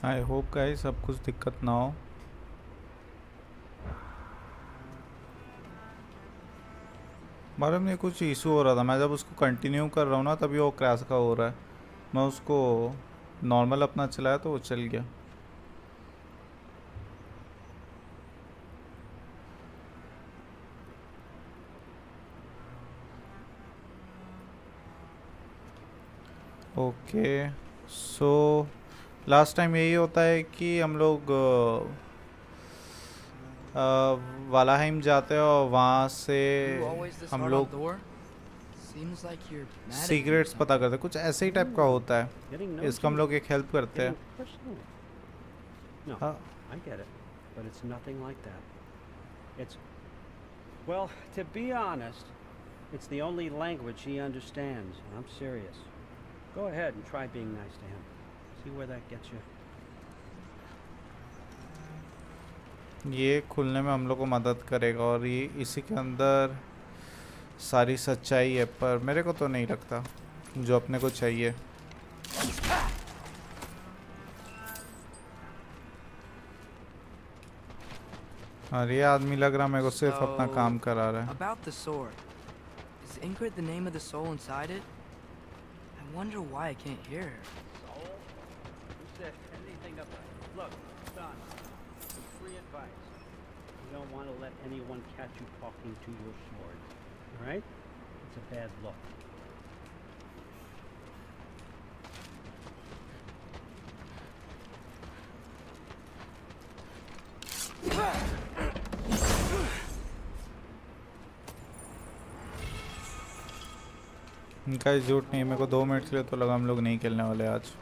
I hope guys सब कुछ दिक्कत ना हो। मालूम नहीं कुछ इशू हो रहा था, मैं जब उसको कंटिन्यू कर रहा हूँ ना तभी वो क्रैश का हो रहा है। मैं उसको नॉर्मल अपना चलाया तो वो चल गया। ओके सो लास्ट टाइम यही होता है कि हम लोग वालाहाइम जाते हैं और वहाँ से You always this हम hard on लोग Thor? Seems like you're mad at me or secrets पता something. करते हैं, कुछ ऐसे ही टाइप का होता है। Getting knows इसका हम you. लोग एक हेल्प करते हैं। Getting personal. No, हाँ I get it, but it's nothing like that. It's, well, to be honest, it's the only language he understands. I'm serious. Go ahead and try being nice to him. See where that gets you. ये खुलने में हम लोग को मदद करेगा और ये इसी के अंदर सारी सच्चाई है, पर मेरे को तो नहीं लगता जो अपने को चाहिए। और ये आदमी लग रहा मेरे को सिर्फ अपना काम करा रहा है। About the sword. Is Ingrid the name of the soul inside it? I wonder why I can't hear her. Soul? Who said anything about it? Look, son, some free advice. You don't want to let anyone catch you talking to your sword. All right? It's a bad look. इनका झूठ नहीं, मेरे को 2 minute के लिए तो लगा हम लोग नहीं खेलने वाले आज।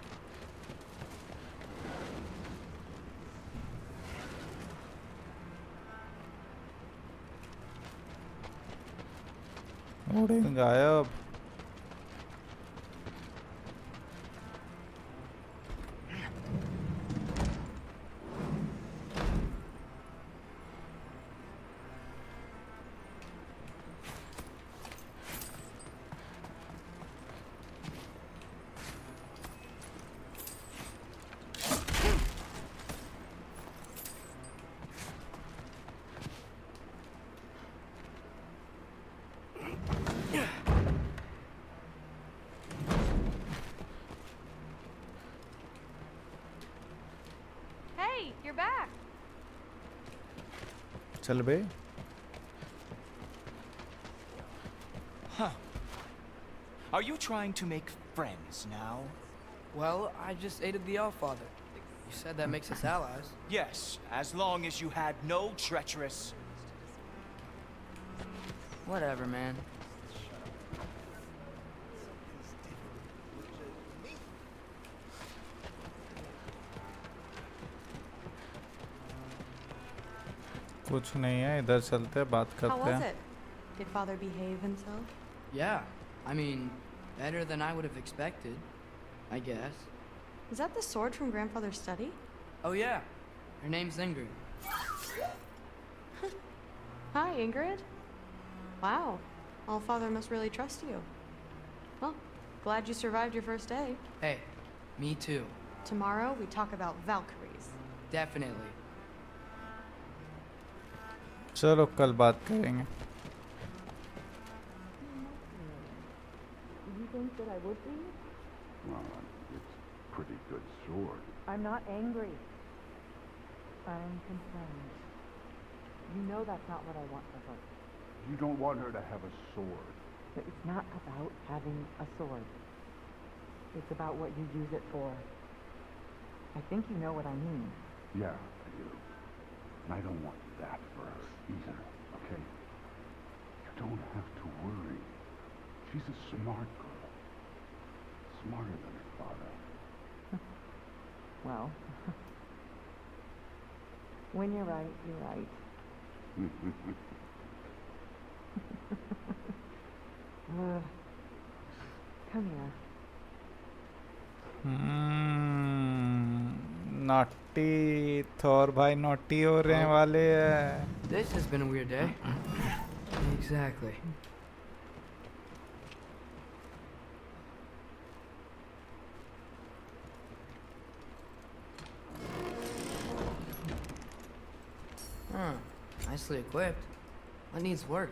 ओडिन गायब। Hey, you're back. चल बे। Huh. Are you trying to make friends now? Well, I just aided the Allfather. You said that makes us allies. Yes, as long as you had no treacherous... Whatever, man. कुछ नहीं है, इधर चलते हैं, बात How करते was हैं। it? Did father behave himself? Yeah, I mean, better than I would have expected, I guess. Is that the sword from grandfather's study? Oh yeah, her name's Ingrid. Hi, Ingrid. Wow, Allfather must really trust you. Well, glad you survived your first day. Hey, me too. Tomorrow we talk about Valkyries. Definitely. चलो कल बात करेंगे। You think that I would be? Well, it's a pretty good sword. I'm not angry. I'm concerned. You know that's not what I want for her. You don't want her to have a sword. But it's not about having a sword. It's about what you use it for. I think you know what I mean. Yeah, I do. And I don't want that for her either, okay? You don't have to worry. She's a smart girl. Smarter than her father. Well, when you're right, you're right. Come here. Naughty Thor भाई naughty हो रहे वाले हैं। This has been a weird day. Exactly. Huh. Nicely equipped. What needs work?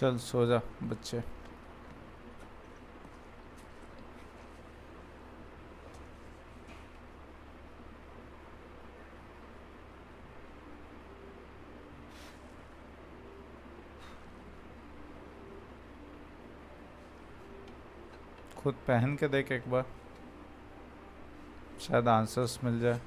चल सो जा बच्चे. खुद पहन के देख एक बार, शायद आंसर्स मिल जाए.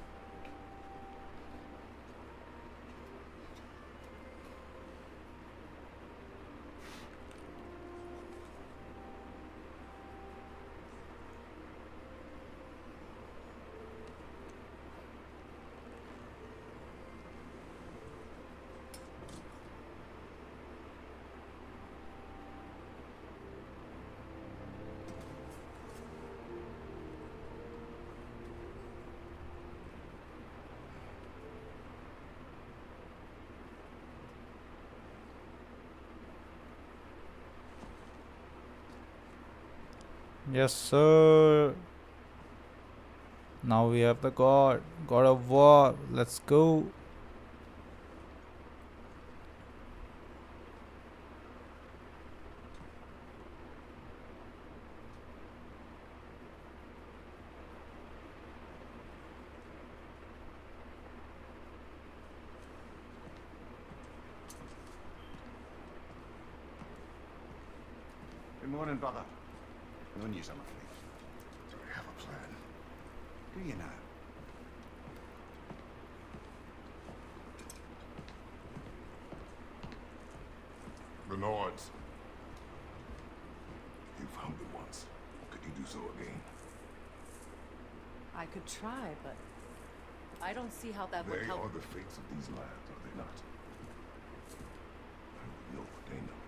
Yes, sir. Now we have the God of War. Let's go. Good morning, brother. No news, I'm afraid. Do we have a plan? Do you now? The Nords. You found it once. Could you do so again? I could try, but I don't see how that would They help. are the fates of these lands, are they not? I would know what they know.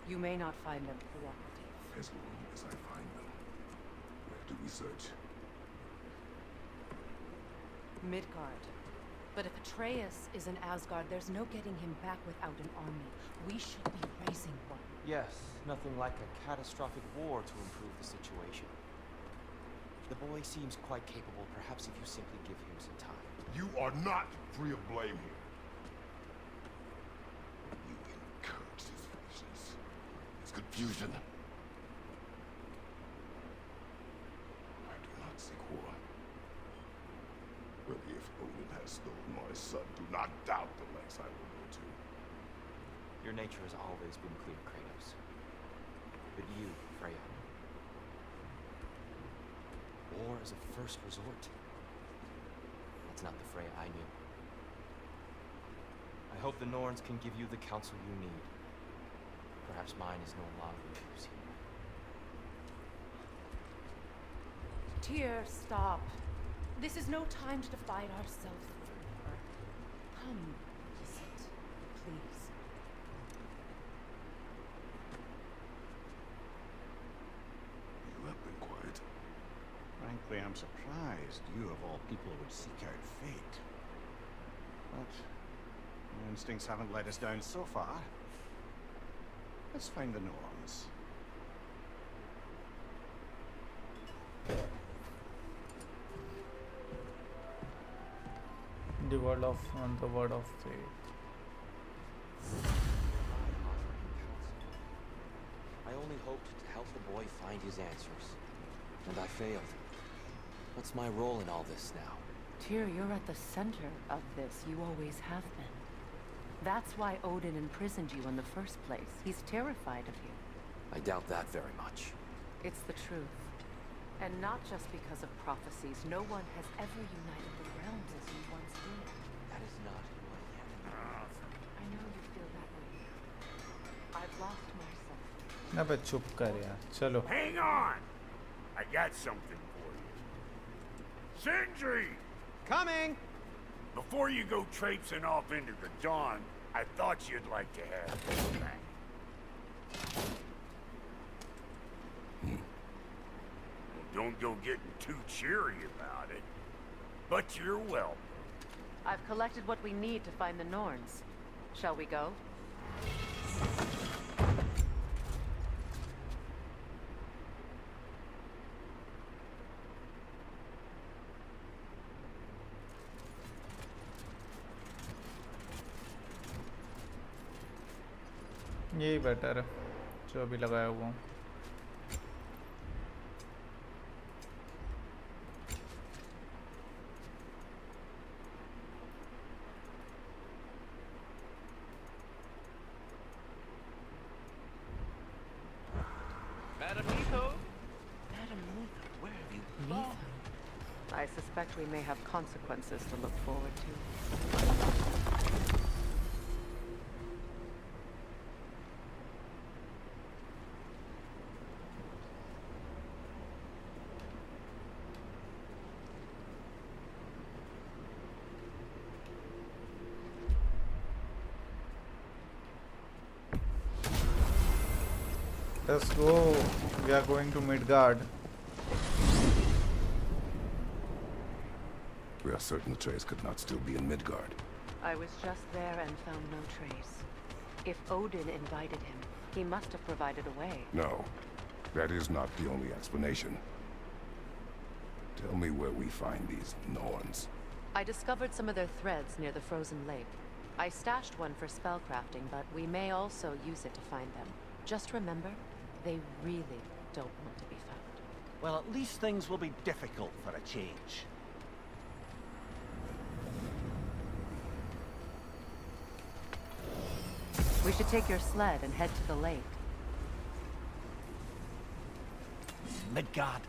You may not find them cooperative. As long as I find them. Where do we search? Midgard. But if Atreus is in Asgard, there's no getting him back without an army. We should be raising one. Yes, nothing like a catastrophic war to improve the situation. The boy seems quite capable. Perhaps if you simply give him some time. You are not free of blame here. You encouraged his foolishness. His confusion. I do not seek war. But if Odin has stolen my son, do not doubt the lengths I will go to. Your nature has always been clear, Kratos. But you, Freya. War is a first resort. That's not the Freya I knew. I hope the Norns can give you the counsel you need. Perhaps mine is no longer use here. Tyr, stop. This is no time to divide ourselves further. Come, sit, please. You have been quiet. Frankly, I'm surprised you of all people would seek out fate. But your instincts haven't let us down so far. Let's find the Norns. The word of faith. I only hoped to help the boy find his answers. And I failed. What's my role in all this now? Tyr, you're at the center of this. You always have been. That's why Odin imprisoned you in the first place. He's terrified of you. I doubt that very much. It's the truth. And not just because of prophecies. No one has ever united the realms as you once did. That is not who I am. I know you feel that way now. I've lost my son. अबे चुप कर यार चलो Hang on! I got something for you. Sindri! Coming! Before you go traipsing off into the dawn, I thought you'd like to have this back. Don't go getting too cheery about it. But you're welcome. I've collected what we need to find the Norns. Shall we go? यही better है जो अभी लगाया हुआ हूँ I suspect we may have consequences to look forward to. Let's go. We are going to Midgard. We are certain the trace could not still be in Midgard. I was just there and found no trace. If Odin invited him, he must have provided a way. No, that is not the only explanation. Tell me where we find these Norns. I discovered some of their threads near the frozen lake. I stashed one for spellcrafting, but we may also use it to find them. Just remember, they really don't want to be found. Well, at least things will be difficult for a change. We should take your sled and head to the lake. Midgard.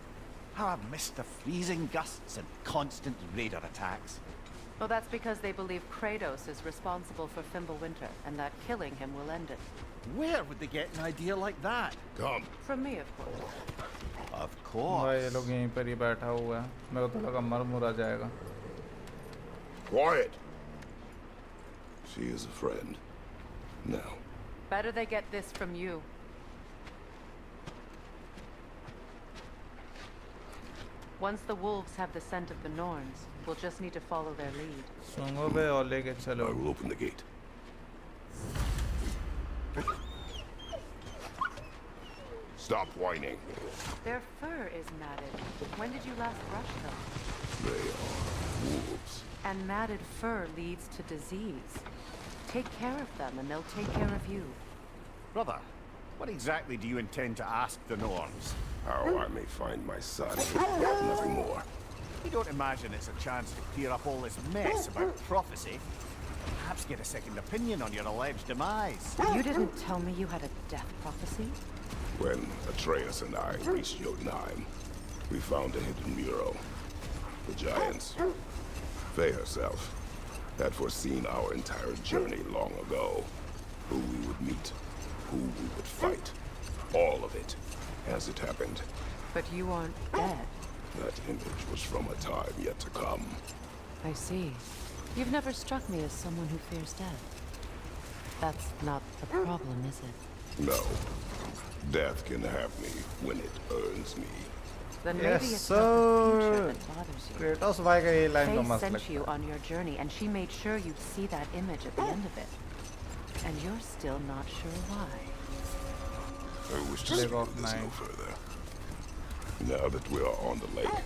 How I've missed the freezing gusts and constant raider attacks. Well, that's because they believe Kratos is responsible for Fimbulwinter, and that killing him will end it. Where would they get an idea like that? Come. From me, of course. Of भाई ये course. लोग यहीं पर ही बैठा हुआ है मेरे को तो लगा मर मुरा जाएगा Quiet. She is a friend. Now. Better they get this from you. Once the wolves have the scent of the Norns, we'll just need to follow their lead. सुंगो पे और लेके I चलो will open the gate. Stop whining. Their fur is matted. When did you last brush them? They are wolves. And matted fur leads to disease. Take care of them and they'll take care of you. Brother, what exactly do you intend to ask the Norns? How I may find my son. Nothing more. You don't imagine it's a chance to clear up all this mess about prophecy? Perhaps get a second opinion on your alleged demise. You didn't tell me you had a death prophecy? When Atreus and I reached Jotunheim, we found a hidden mural. The giants, Faye herself, had foreseen our entire journey long ago. Who we would meet, who we would fight. All of it, as it happened. But you aren't dead. That image was from a time yet to come. I see. You've never struck me as someone who fears death. That's not the problem, is it? No. Death can have me when it earns me. Then Yes, maybe it's not the future sir. that bothers you. Kratos भाई का ये line तो Faye मस्त sent लगता you है on your journey, and she made sure you'd see that image at the end of it. And you're still not sure why. I wish to Live speak off of this no nine. further. Now that we are on the lake,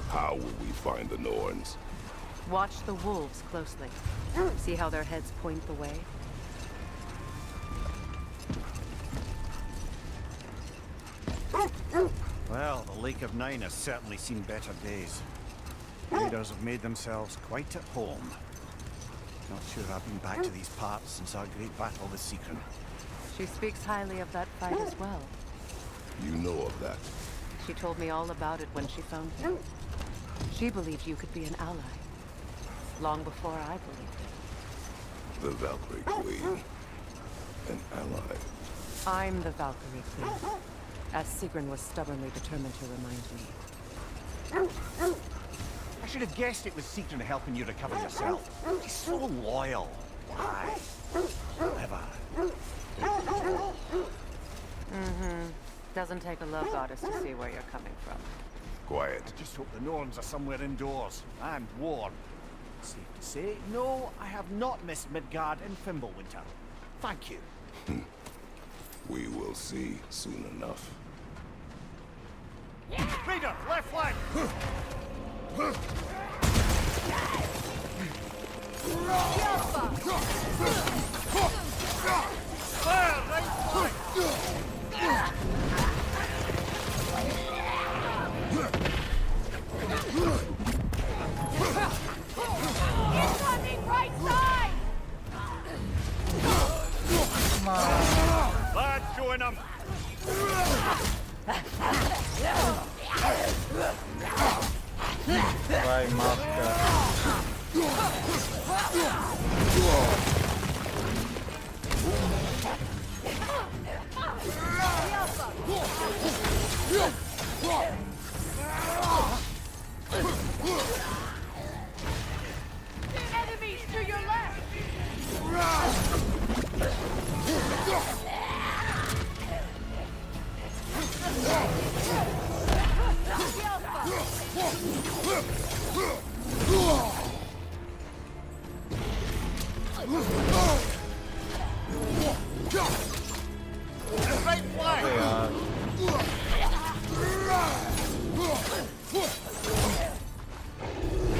how will we find the Norns? Watch the wolves closely. See how their heads point the way? Well, the Lake of Nine has certainly seen better days. Raiders have made themselves quite at home. Not sure I've been back to these parts since our great battle with Seekron. She speaks highly of that fight as well. You know of that. She told me all about it when she found me. She believed you could be an ally. Long before I believed it. The Valkyrie Queen. An ally. I'm the Valkyrie Queen, as Seekron was stubbornly determined to remind me. I should have guessed it was Seekron helping you recover yourself. He's so loyal. Why? Whatever. Doesn't take a love goddess to see where you're coming from. Quiet. Just hope the Norns are somewhere indoors and warm. Safe to say, no, I have not missed Midgard in Fimbulwinter. Thank you. We will see soon enough. Raider, left flank! Fire, right flank! Incoming right side! Lads, join them! भाई माफ कर Enemies to your left! Right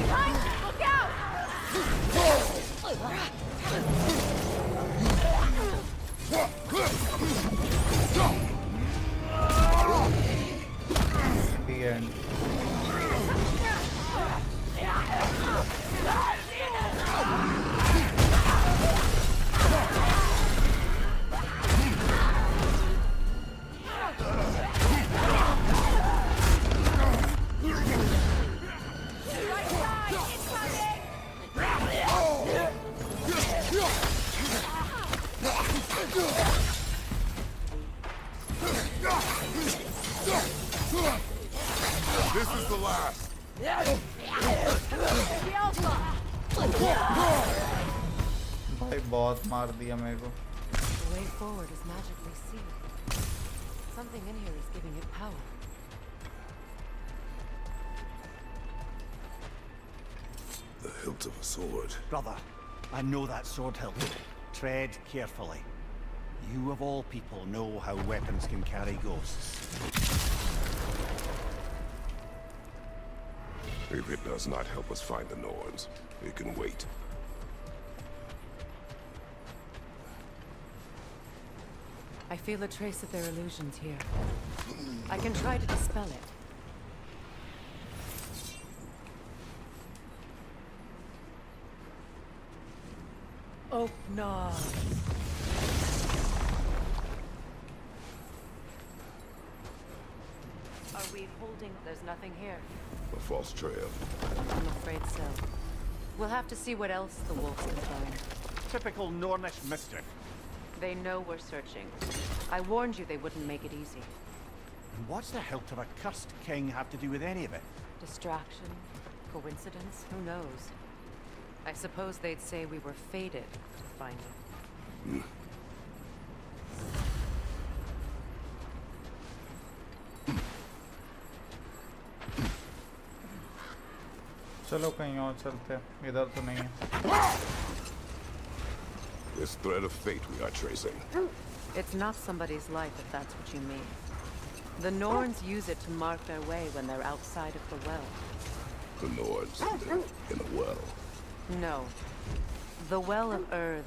flank! Look out! The end. Right side! Incoming! This is the last. भाई बहुत मार दिया मेरे को The way forward is magically sealed. Something in here is giving it power. The hilt of a sword. Brother, I know that sword hilt. Tread carefully. You of all people know how weapons can carry ghosts. If it does not help us find the Norns, it can wait. I feel a trace of their illusions here. I can try to dispel it. Oh, no. Are we holding? There's nothing here. A false trail. I'm afraid so. We'll have to see what else the wolves can find. Typical Nornish mischief. They know we're searching. I warned you they wouldn't make it easy. And what's the hilt of a cursed king have to do with any of it? Distraction? Coincidence? Who knows? I suppose they'd say we were fated to find it. चलो कहीं और चलते हैं इधर तो नहीं है This thread of fate we are tracing. It's not somebody's life if that's what you mean. The Norns use it to mark their way when they're outside of the well. The Nords live in a well. No. The Well of Earth,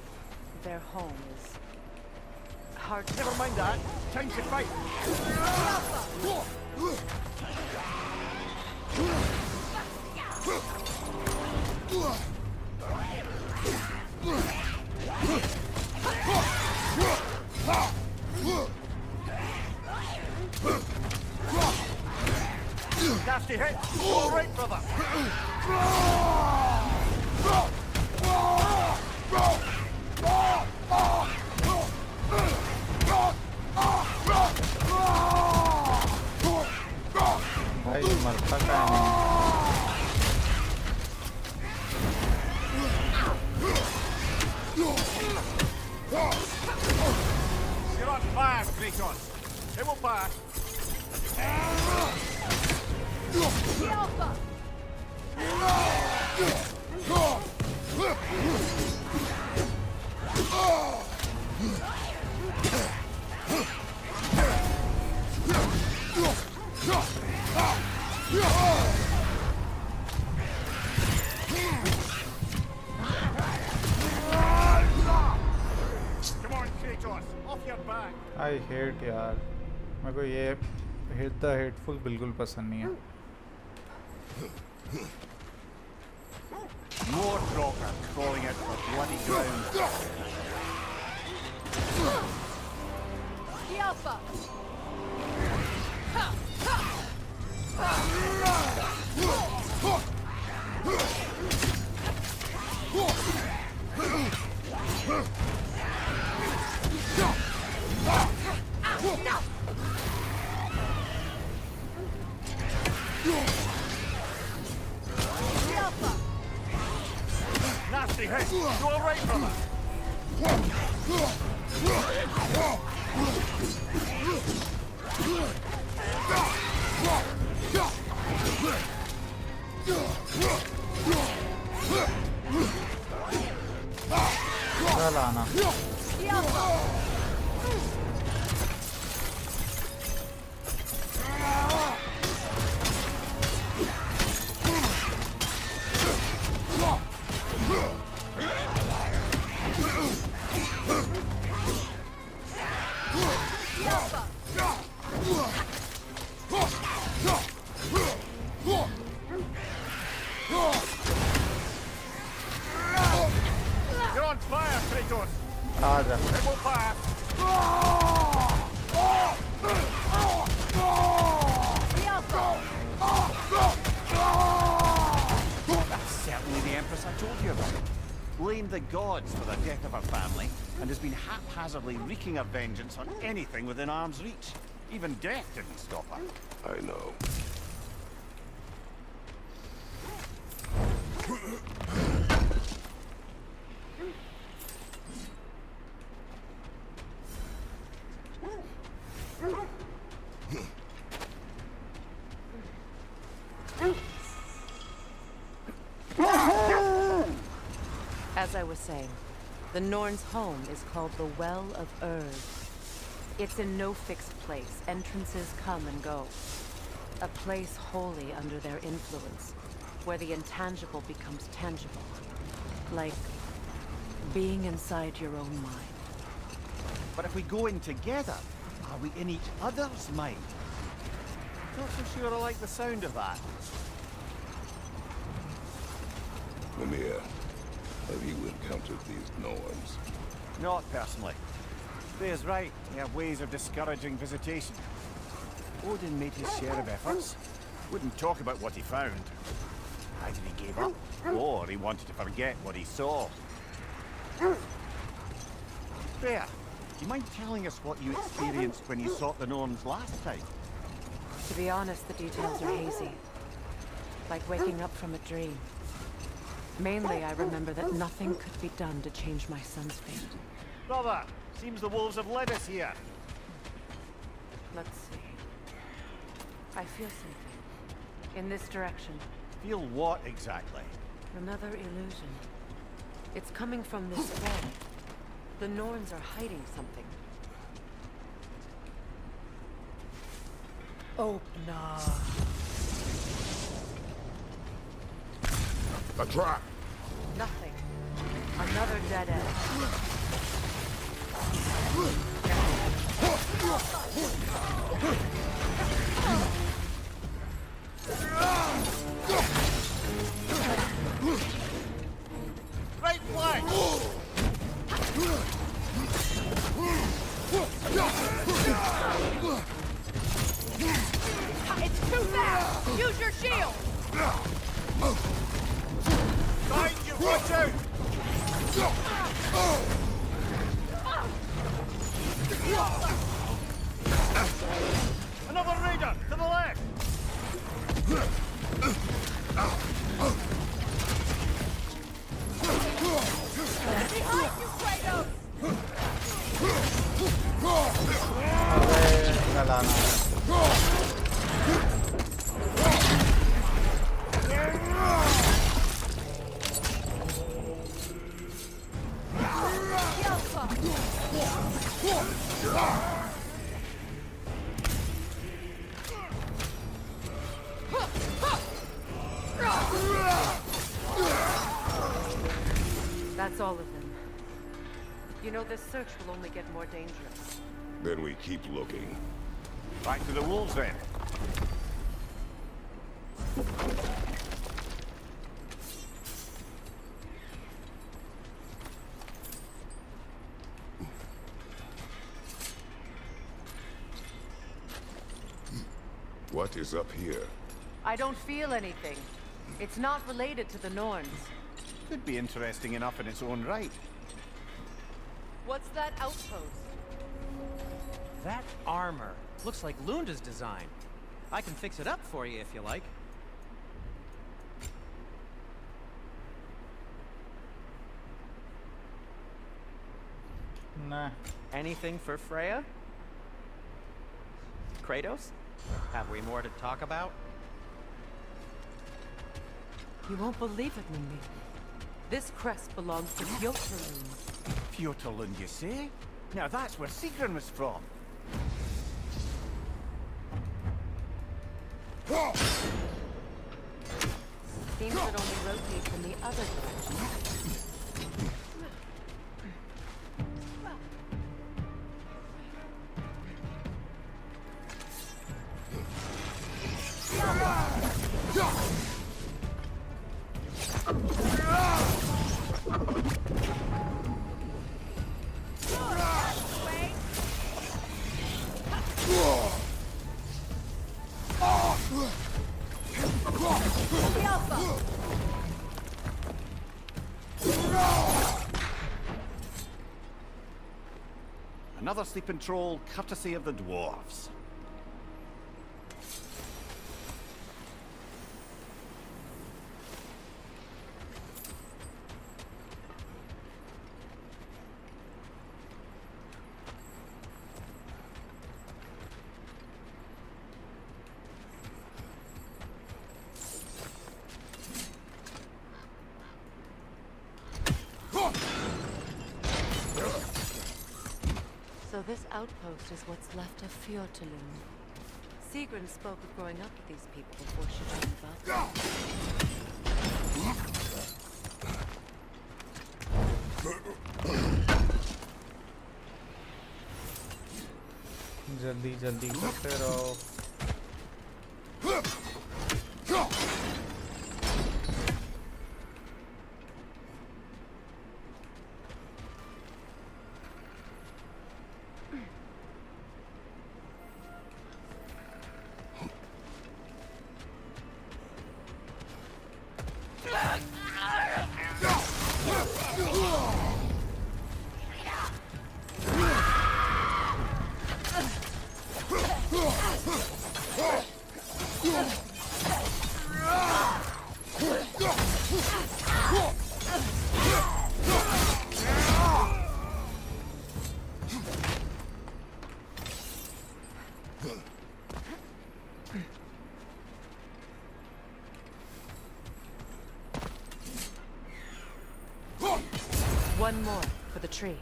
their home is hard to... Never mind that. Time to fight. Nasty hit. All right, brother. भाई मरता क्या नहीं You're on fire, Kratos. It will pass. The Alpha! Come on, Kratos. Off your back. I hate यार मेरे को ये hit the hateful बिल्कुल पसंद नहीं है More Crocker crawling out for bloody ground. The Alpha! Nasty hit. You all right, brother? चल आना The Alpha! You're on fire, Kratos. आ जा It will pass. The Alpha! That's certainly the Empress I told you about. Blamed the gods for the death of her family, and has been haphazardly wreaking her vengeance on anything within arm's reach. Even death didn't stop her. I know. As I was saying, the Norn's home is called the Well of Erd. It's in no fixed place. Entrances come and go. A place wholly under their influence, where the intangible becomes tangible. Like being inside your own mind. But if we go in together, are we in each other's mind? Not so sure I like the sound of that. Mimir, have you encountered these Norns? Not personally. Freya's right. They have ways of discouraging visitation. Odin made his share of efforts. Wouldn't talk about what he found. Either he gave up, or he wanted to forget what he saw. Freya, do you mind telling us what you experienced when you sought the Norns last time? To be honest, the details are hazy. Like waking up from a dream. Mainly, I remember that nothing could be done to change my son's fate. Brother, seems the wolves have led us here. Let's see. I feel something. In this direction. Feel what exactly? Another illusion. It's coming from this way. The Norns are hiding something. Open up. A trap! Nothing. Another dead end. It's too fast! Use your shield! Behind you, watch out! Another raider to the left! Behind you, Kratos! अबे चलाना That's all of them. You know, this search will only get more dangerous. Then we keep looking. Back to the wolves then. What is up here? I don't feel anything. It's not related to the Norns. Could be interesting enough in its own right. What's that outpost? That armor looks like Lunda's design. I can fix it up for you if you like. Nah. Anything for Freya? Kratos? Have we more to talk about? You won't believe it, Mimi. This crest belongs to Fjötterlund. Fjötterlund, you say? Now that's where Sigrun was from. Seems it only rotates in the other direction. Another sleeping troll, courtesy of the dwarves. So this outpost is what's left of Fjötterlund. Sigrun spoke of growing up with these people before she joined Valorant. जल्दी जल्दी करते रहो One more for the tree.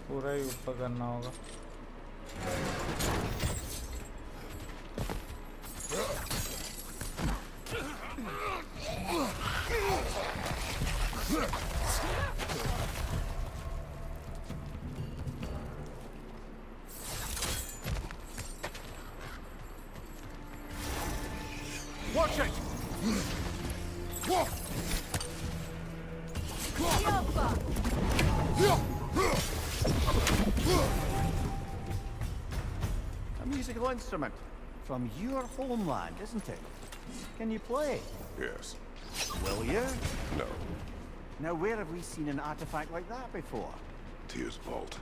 पूरा ही ऊपर करना होगा A musical instrument from your homeland, isn't it? Can you play? Yes. Will you? No. Now, where have we seen an artifact like that before? Tears vault.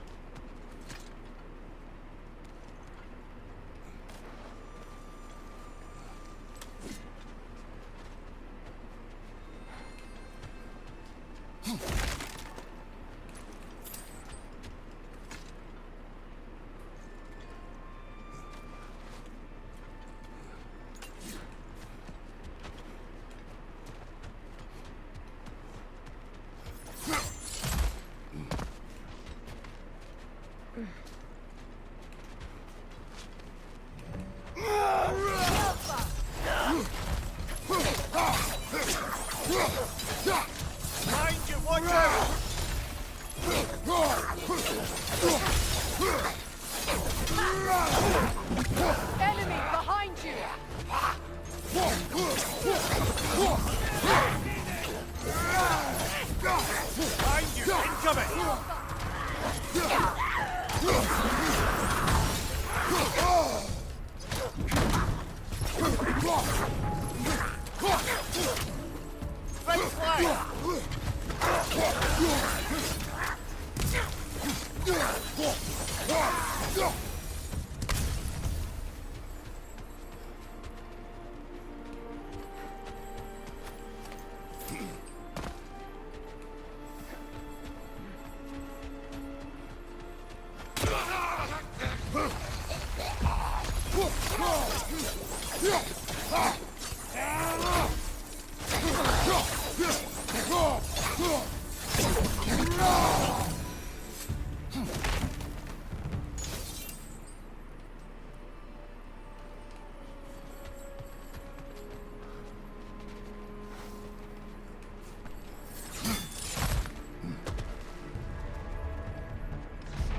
Enemy behind you! Behind you! Incoming! Red flag!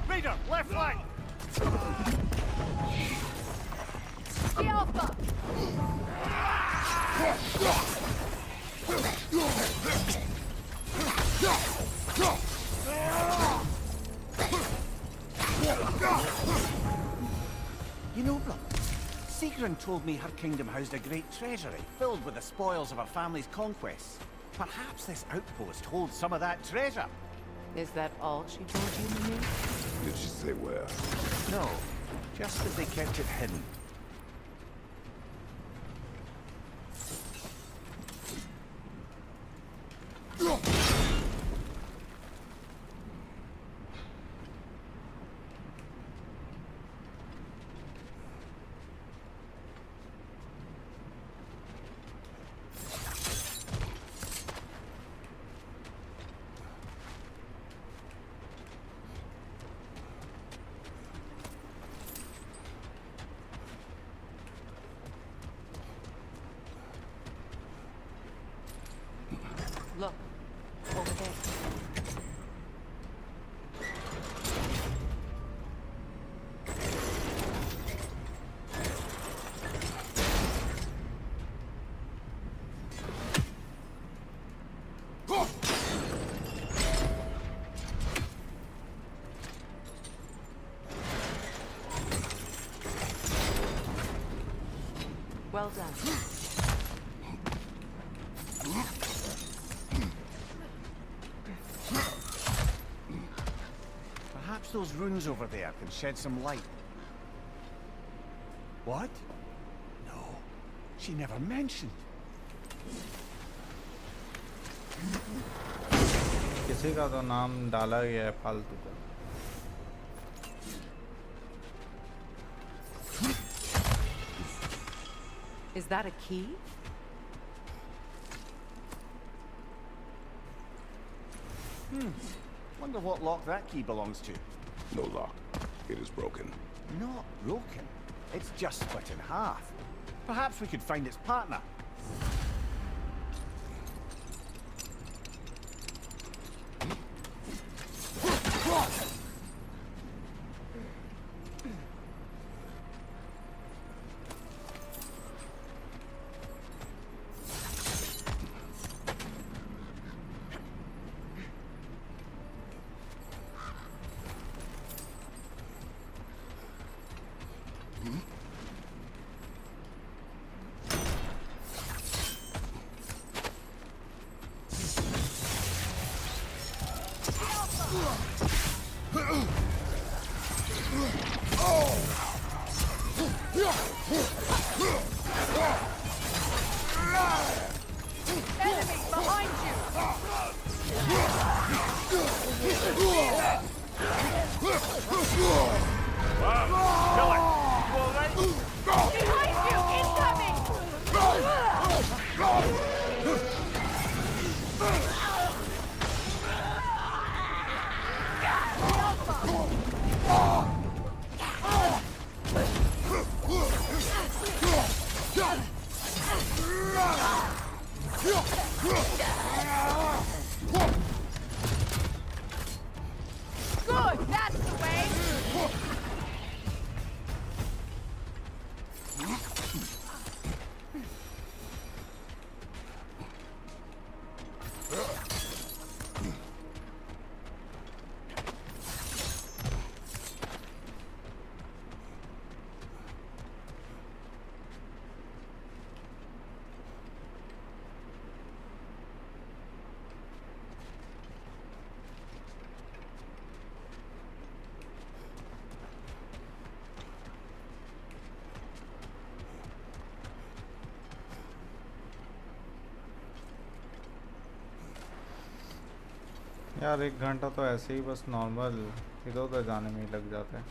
Raider, left flank! The Alpha! You know, brother, Sigrun told me her kingdom housed a great treasury filled with the spoils of her family's conquests. Perhaps this outpost holds some of that treasure. Is that all she told you, Mimi? Did she say where? No, just that they kept it hidden. Look, over there. Well done. Perhaps those runes over there can shed some light. What? No, she never mentioned. किसी का तो नाम डाला गया है फालतू का. Is that a key? Wonder what lock that key belongs to. No lock. It is broken. Not broken. It's just split in half. Perhaps we could find its partner. Enemy behind you! Kill it! You all right? Behind you! Incoming! Good! That's the way! यार 1 घंटा तो ऐसे ही बस normal इधर उधर जाने में ही लग जाता है।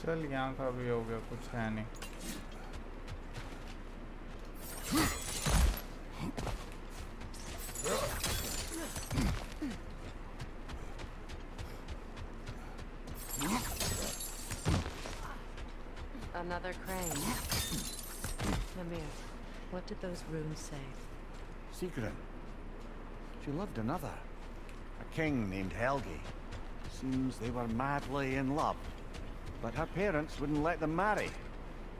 चल यहाँ का भी हो गया, कुछ है नहीं। Another crane. Ymir, what did those runes say? Secret. She loved another. A king named Helgi. Seems they were madly in love. But her parents wouldn't let them marry.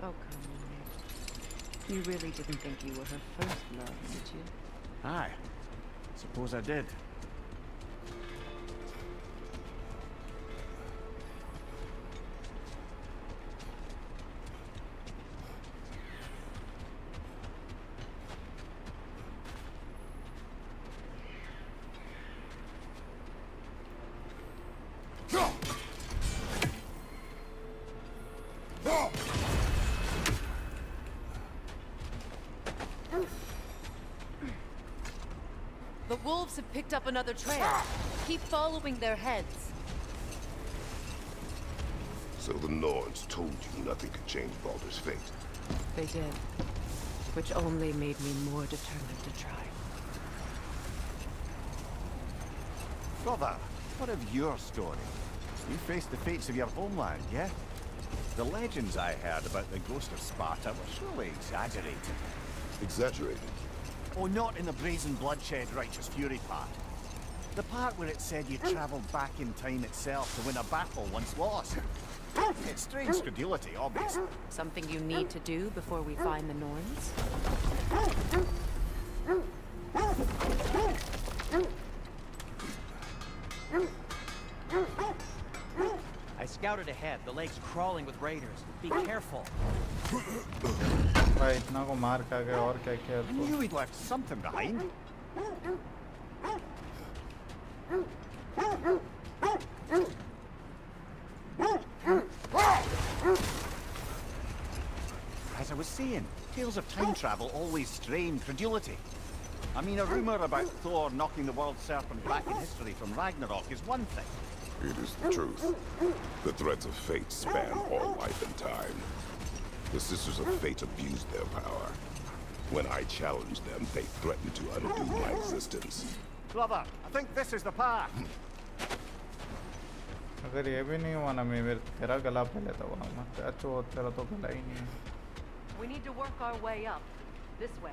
Oh, come on, Ymir. You really didn't think you were her first love, did you? Aye. Suppose I did. The wolves have picked up another trail. Keep following their heads. So the Norns told you nothing could change Baldur's fate. They did. Which only made me more determined to try. Brother, what of your story? You faced the fates of your homeland, yeah? The legends I heard about the ghost of Sparta were surely exaggerated. Exaggerated? Oh, not in the brazen bloodshed righteous fury part. The part where it said you travelled back in time itself to win a battle once lost. It's strange credulity, obviously. Something you need to do before we find the Norns? I scouted ahead. The lake's crawling with raiders. Be careful. भाई इतना को मार खा गए और क्या किया I knew he'd left something behind. As I was saying, tales of time travel always strain credulity. I mean, a rumor about Thor knocking the world serpent back in history from Ragnarok is one thing. It is the truth. The threads of fate span all life and time. The Sisters of Fate abused their power. When I challenged them, they threatened to undo my existence. Brother, I think this is the path. अगर ये भी नहीं हुआ ना मैं तेरा गला पहले तो हुआ मत अच्छा तेरा तो गला ही नहीं है. We need to work our way up. This way.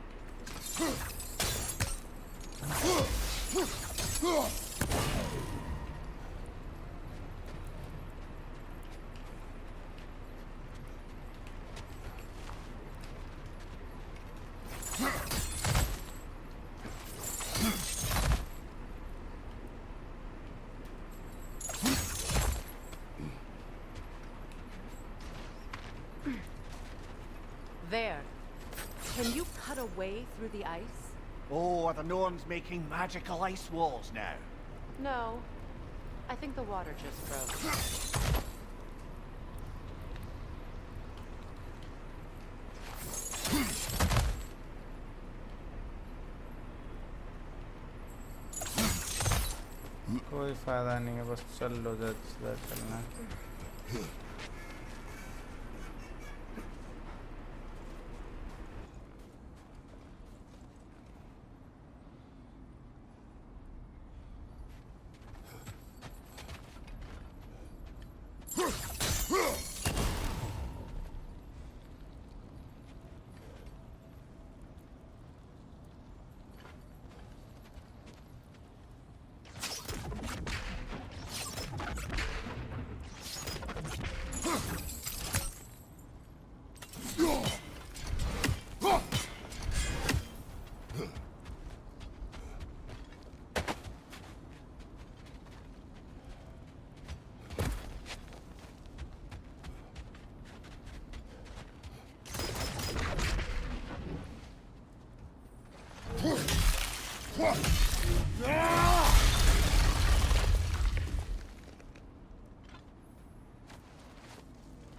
There. Can you cut a way through the ice? Oh, are the Norns making magical ice walls now? No. I think the water just froze. कोई फायदा नहीं है बस चल लो जरा चलना है.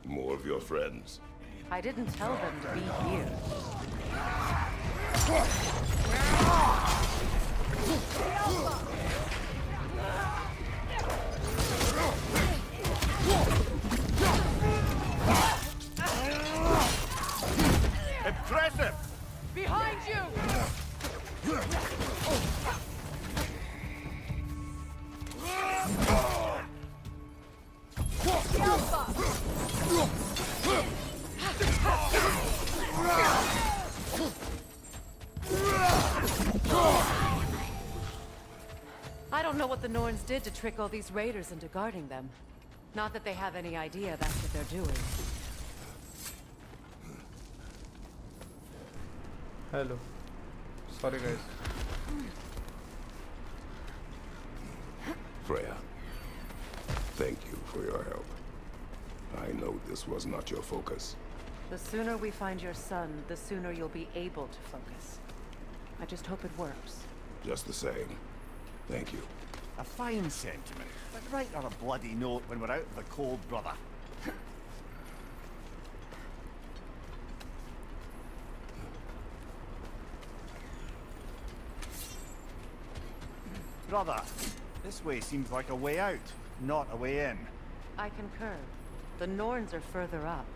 More of your friends. I didn't tell them to be here. Impressive! Behind you! I don't know what the Norns did to trick all these raiders into guarding them. Not that they have any idea that's what they're doing. Hello. Sorry guys. Freya, thank you for your help. I know this was not your focus. The sooner we find your son, the sooner you'll be able to focus. I just hope it works. Just the same. Thank you. A fine sentiment, but write her a bloody note when we're out of the cold, brother. Brother, this way seems like a way out, not a way in. I concur. The Norns are further up.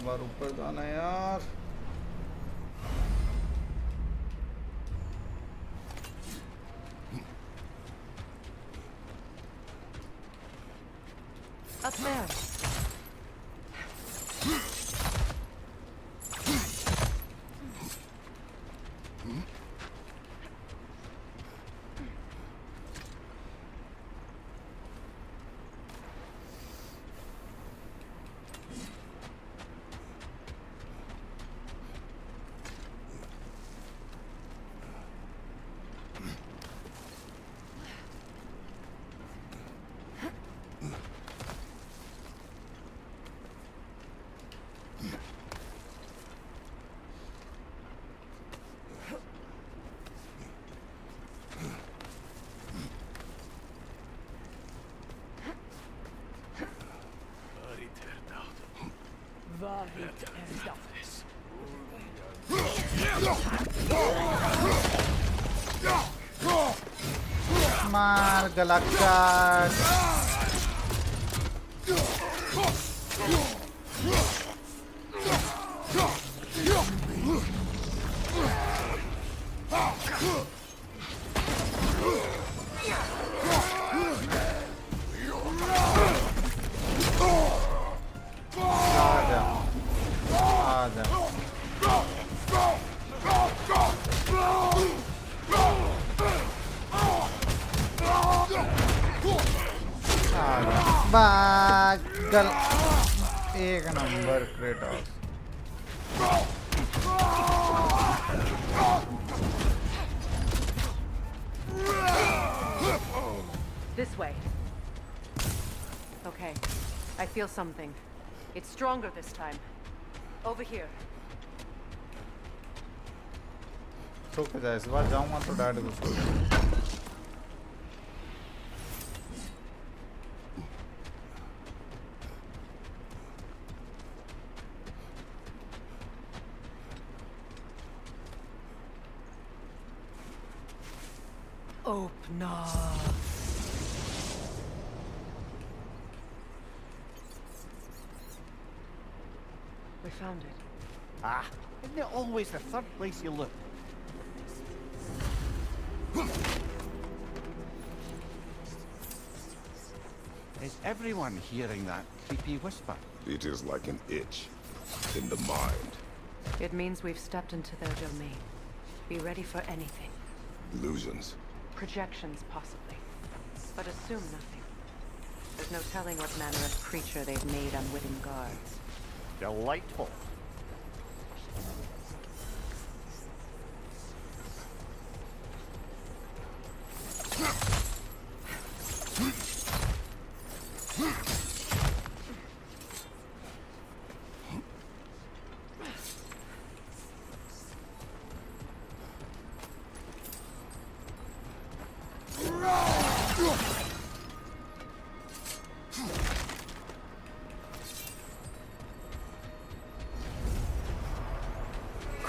बार ऊपर जाना है यार। Up there. मार गला काट। बागल एक number Kratos. This way. Okay, I feel something. It's stronger this time. Over here. तो क्या इस बार जाऊंगा तो डैड को छोड़। Open up. We found it. Ah, isn't it always the third place you look? Is everyone hearing that creepy whisper? It is like an itch in the mind. It means we've stepped into their domain. Be ready for anything. Illusions. Projections, possibly. But assume nothing. There's no telling what manner of creature they've made unwitting guards. Delightful.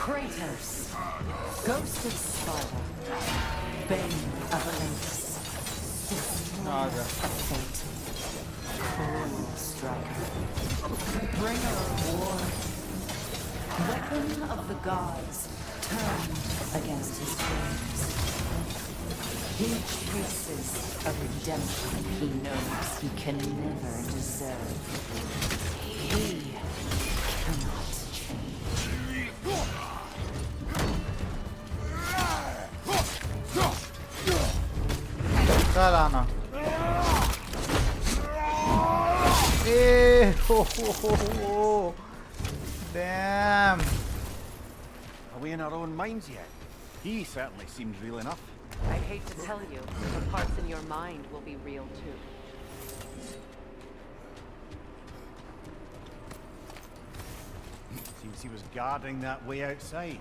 Kratos, Ghost of Sparta, Bane of Olympus, Destroyer of Fate, Cruel Striker, Bringer of War, Weapon of the Gods, turned against his foes. He chases a redemption he knows he can never deserve. He cannot change. चल आना। हो damn. Are we in our own minds yet? He certainly seems real enough. I hate to tell you, the parts in your mind will be real too. Seems he was guarding that way outside.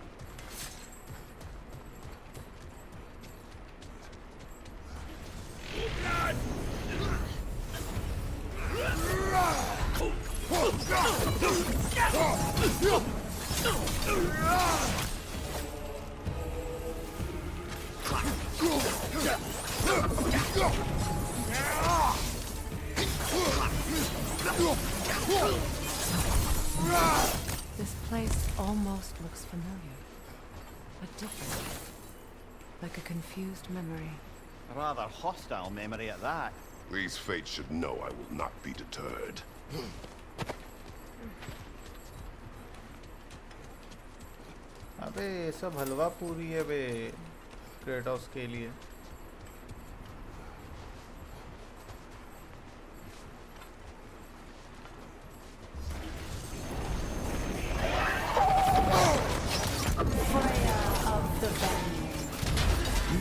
looks familiar, but different. Like a confused memory. A rather hostile memory at that. These fates should know I will not be deterred. अबे ये सब हलवा पूरी है बे Kratos के लिए.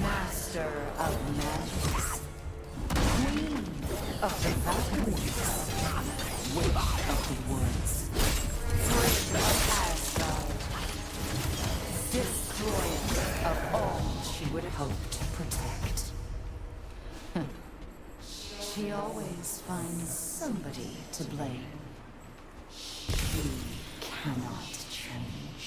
Master of magics, Queen of the Valkyries, Witch of the Woods, Friend of Asgard, Destroyer of all she would hope to protect. She always finds somebody to blame. She cannot change.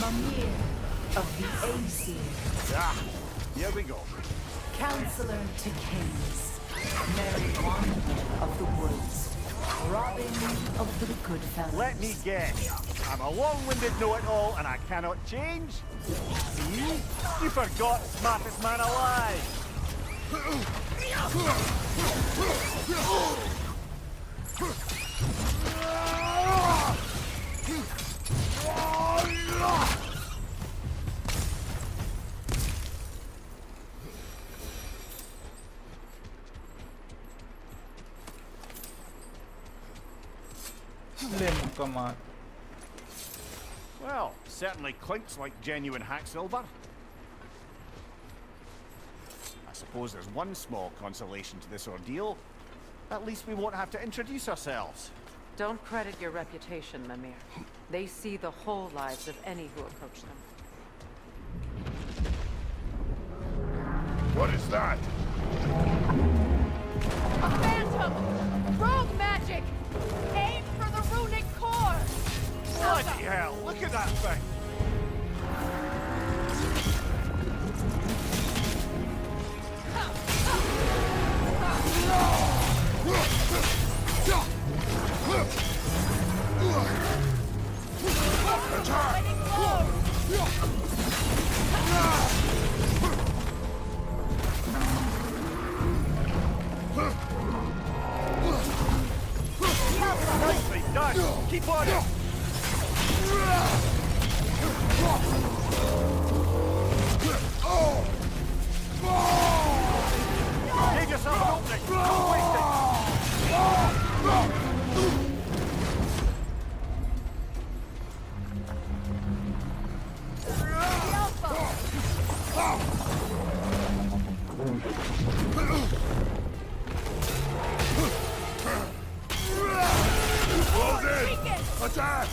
Mimir of the Aesir. Ah, here we go. Counselor to kings, Merry Wanderer of the woods, Robin of the Goodfellas. Let me guess. I'm a long-winded know-it-all and I cannot change? See? You forgot smartest man alive. Well, certainly clinks like genuine hack silver. I suppose there's one small consolation to this ordeal. At least we won't have to introduce ourselves. Don't credit your reputation, Mimir. They see the whole lives of any who approach them. What is that? A phantom! Rogue magic! Aim for the runic core! Bloody hell, look at that thing! Nicely done! Keep on it! Give yourself an opening! Don't waste it! Close in! Attack!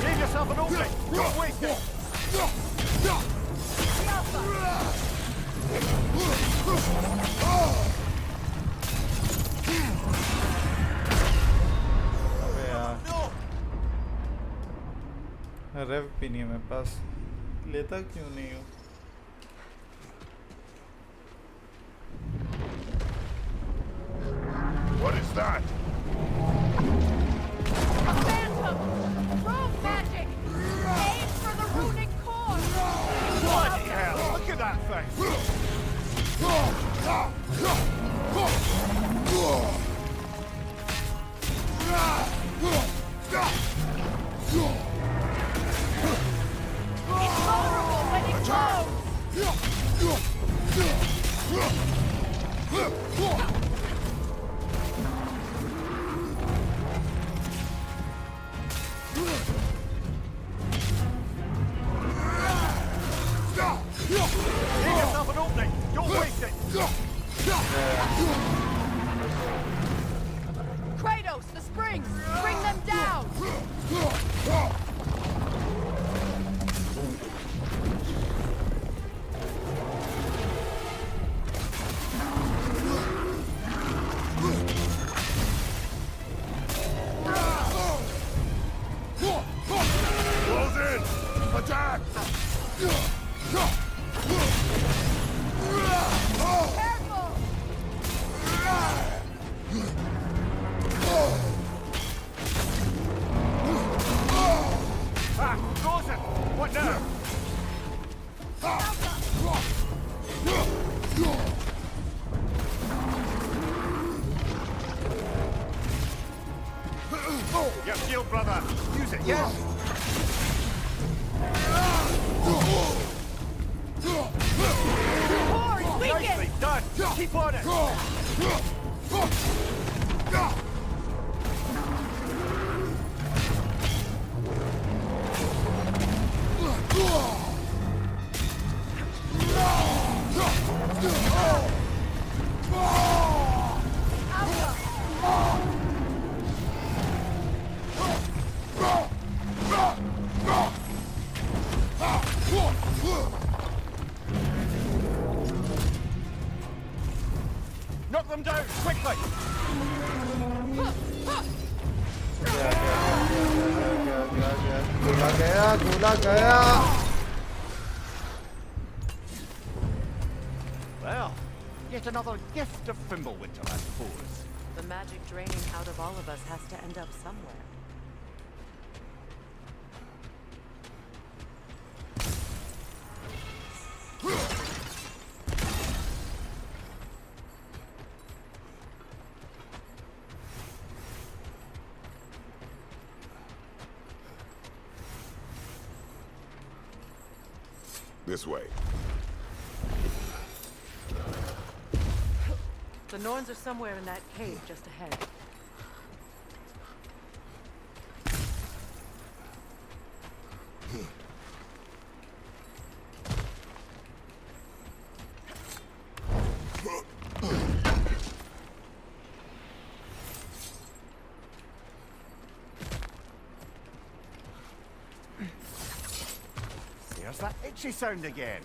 Give yourself an opening! Don't waste it! अबे यार रेव भी नहीं है मेरे पास. लेता क्यों नहीं हूँ? What is that? A phantom! Rogue magic! Aim for the runic core! Bloody hell, look at that thing! It's vulnerable when it glows! shield, brother. Use it, yes? Nicely done. Keep on it. Knock them down, quickly! Well, yet another gift of Fimbulwinter, I suppose. The magic draining out of all of us has to end up somewhere. This way. The Norns are somewhere in that cave just ahead. There's that itchy sound again.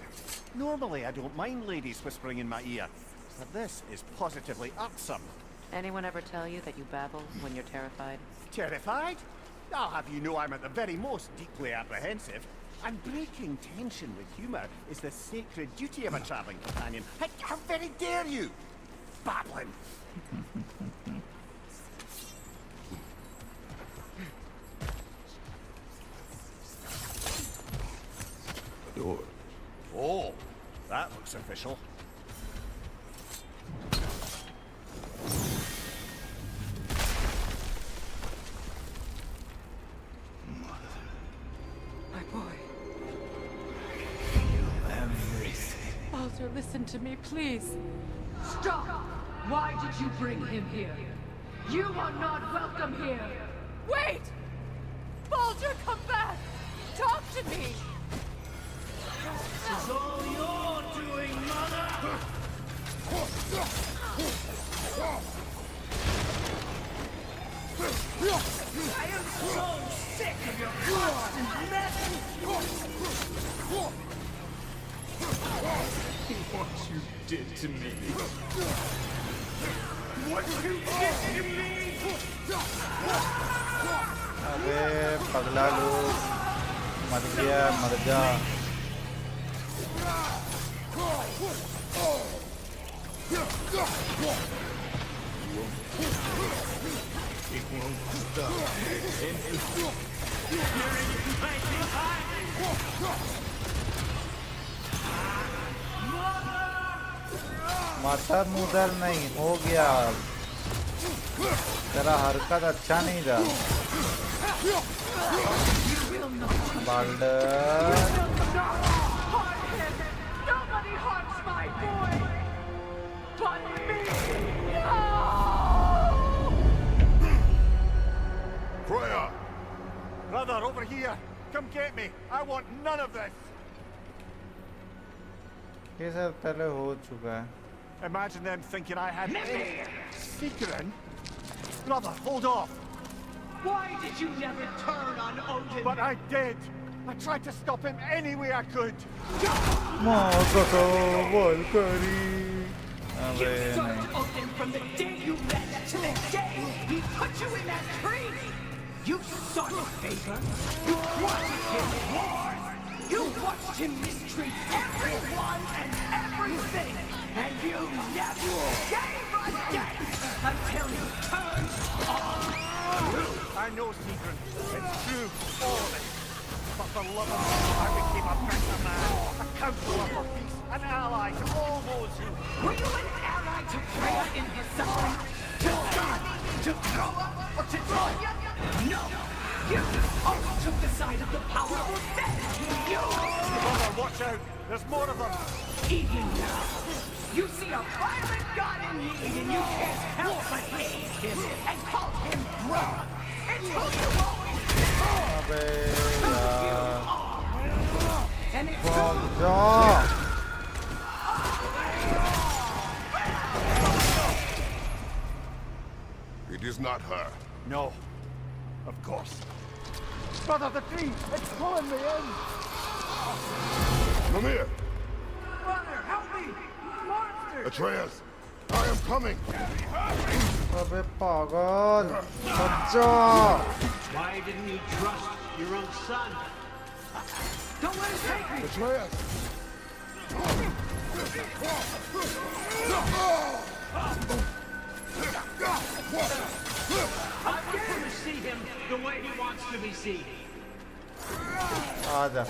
Normally I don't mind ladies whispering in my ear, but this is positively irksome. Anyone ever tell you that you babble when you're terrified? Terrified? I'll have you know I'm at the very most deeply apprehensive. And breaking tension with humour is the sacred duty of a travelling companion. How very dare you! Babbling! The door. Oh, that looks official. My boy. Everything. Baldur, listen to me, please. Stop! Why did you bring him here? You are not welcome here! Wait! Baldur, come back! Talk to me! This is all you're doing, Mother! I am so sick of your constant mess! What you did to me! What you did to me! अबे पगला लोग मर गया मर जा It won't stop. माता मुदर नहीं हो गया तेरा हरकत अच्छा नहीं था बाल्डर Nobody harms my boy! But me! No! Freya! Brother, over here! Come get me! I want none of this! ये सब पहले हो चुका है Imagine them thinking I had any secret. Brother, hold off! Why did you never turn on Odin? But I did! I tried to stop him any way I could! You served Odin from the day you met to the day he put you in that tree! You sought favor! You wanted his wars! You watched him mistreat everyone and everything! And you never gave a damn until you turned on you! I know, Secret. It's true, all of it. But for love of God, I became a better man, a counselor for peace, an ally to all those who... Were you an ally to Freya in his suffering? To God? To Gooooo? Or to Troya? No! side of the powerful dead. You! Brother, watch out! There's more of them! Even now, you see a violent god in need and you can't help but hate him and call him brother. It's who you always अबे यार and it's भाग जा It is not her. No. Of course. Brother, the tree! It's pulling me in! Mimir! Brother, help me! Monster! Atreus! I am coming! अबे पागल बच्चा Why didn't you trust your own son? Don't let him take me! Atreus! I'm going to see him the way he wants to be seen. आजा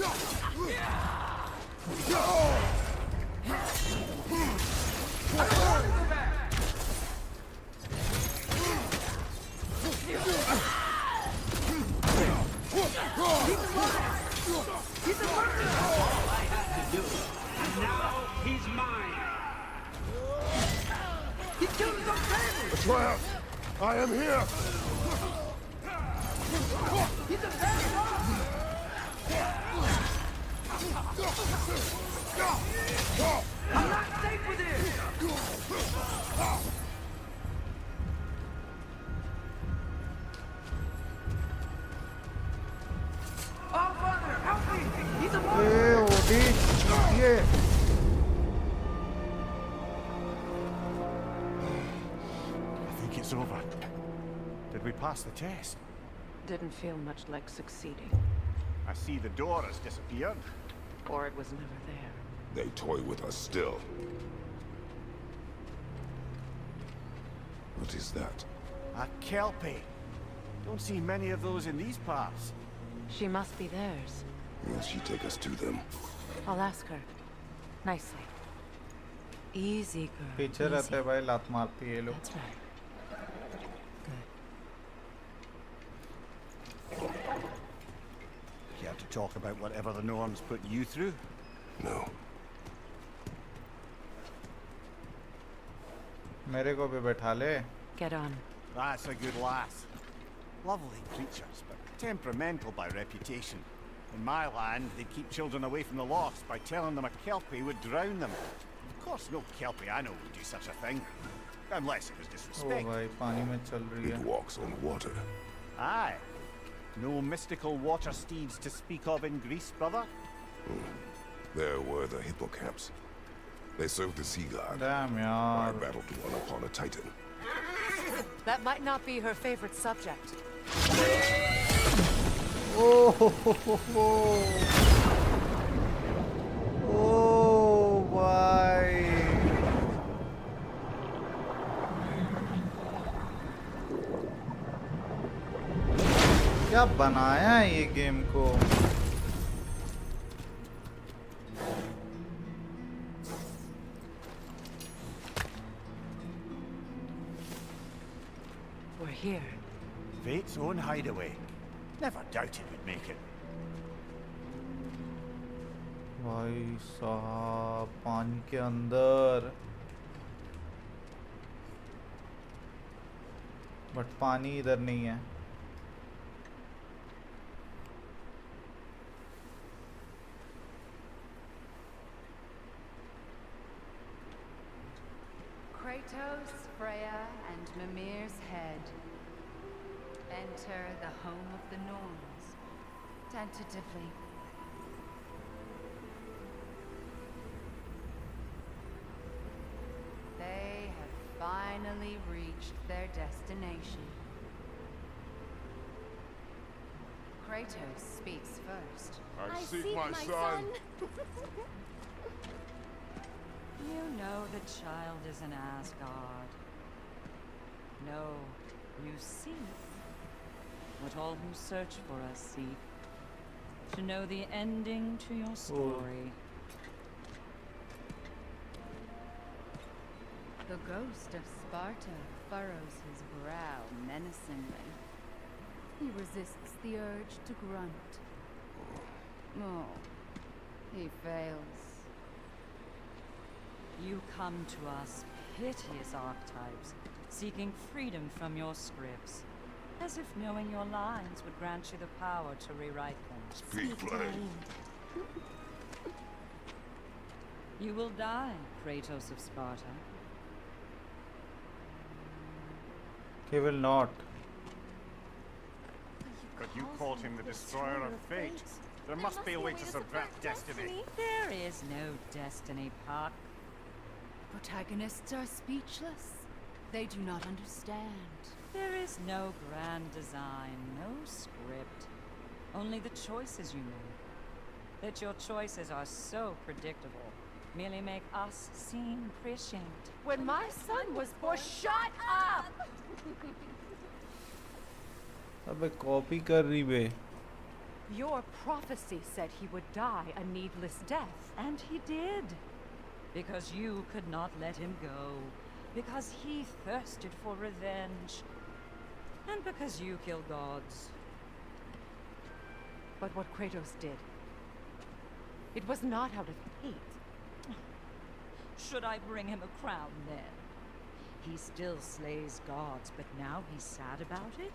He's a murderer! All I had to do. And now he's mine. He killed his own family! Atreus! I am here! He's a bad dog! I'm not safe with him! Oh, Father, help me! He's a a monster! ओडी ये I think it's over. Did we pass the test? Didn't feel much like succeeding. I see the door has disappeared. Or it was never there. They toy with us still. What is that? A kelpie. Don't see many of those in these parts. She must be theirs. Will she take us to them? I'll ask her. Nicely. Easy, girl. पीछे easy. रहते हैं भाई लात मारती है ये लोग That's right. Care to talk about whatever the Norns put you through? No. मेरे को भी बैठा ले Get on. That's a good lass. Lovely creatures, but temperamental by reputation. In my land, they keep children away from the lost by telling them a kelpie would drown them. Of course, no kelpie I know would do such a thing. Unless it was O disrespect. भाई पानी में चल रही It है walks on water. Aye. No mystical water steeds to speak of in Greece, brother? There were the hippocamps. They served the sea god. Damn I यार battled one upon a titan. That might not be her favorite subject. ओ ओ भाई क्या बनाया है ये game को We're here. Fate's own hideaway. Never doubted we'd make it. भाई साहब पानी के अंदर बट पानी इधर नहीं है Kratos, Freya, and Mimir's head. Enter the home of the Norns. Tentatively. They have finally reached their destination. Kratos speaks first. I seek my son. You know the child is an Asgard. No, you seek what all who search for us seek. To know the ending to your story. The ghost of Sparta furrows his brow menacingly. He resists the urge to grunt, Oh, he fails. You come to us, piteous archetypes, seeking freedom from your scripts, as if knowing your lines would grant you the power to rewrite them. Speak plain. You will die, Kratos of Sparta. He will not. But you called him the destroyer of fate. There must be a way to subvert destiny. There is no destiny, Puck. Protagonists are speechless. They do not understand. There is no grand design, no script. Only the choices you make. That your choices are so predictable merely make us seem prescient. When my son was born, shut up! अबे copy कर रही बे. Your prophecy said he would die a needless death. And he did. Because you could not let him go. Because he thirsted for revenge. And because you kill gods. But what Kratos did, it was not out of hate. Should I bring him a crown then? He still slays gods, but now he's sad about it?